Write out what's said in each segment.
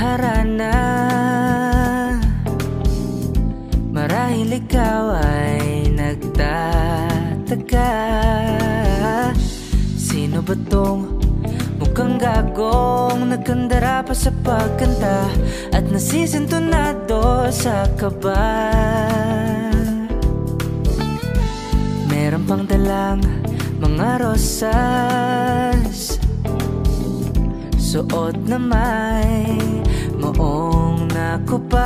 harana. Marahil ikaw ay nagtataka, sino ba tong mukhang gagong nagkandara pa sa pagkanta at nasisintonado sa kaba? Meron pang dalang mga rosas, suot na may moong nakupas.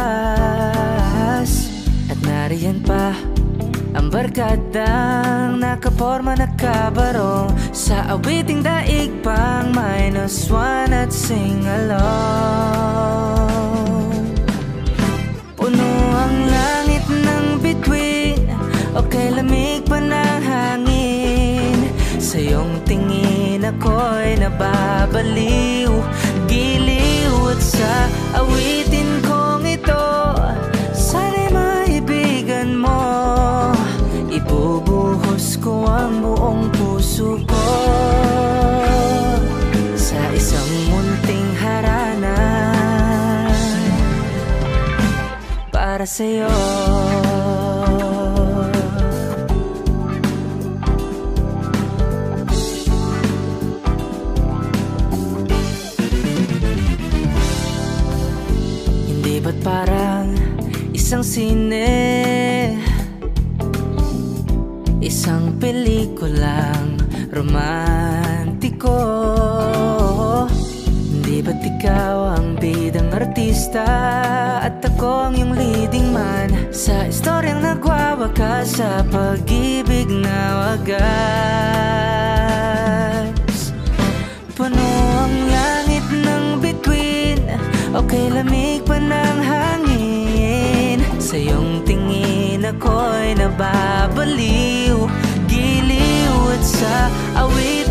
At nariyan pa ang barkadang nakaporma na kabarong sa awiting daig pang -1 at sing along. Puno ang langit ng bituin, o kay lamig pa ng hangin. Sa iyong tingin ako'y nababaliw, giliw. At sa awitin kong ito, sana'y maibigan mo. Ibubuhos ko ang buong puso ko sa isang munting harana para sa'yo. Hindi ba't parang isang sine, isang pelikulang romantiko? Hindi ba't ikaw ang bidang artista at ako ang iyong leading man sa istoryang nagwawakas sa pag-ibig na wagas? Puno ang langit ng bituin, o kay lamig pa ng hangin. Sa iyong tingin ako'y nababaliw, giliw. At sa awit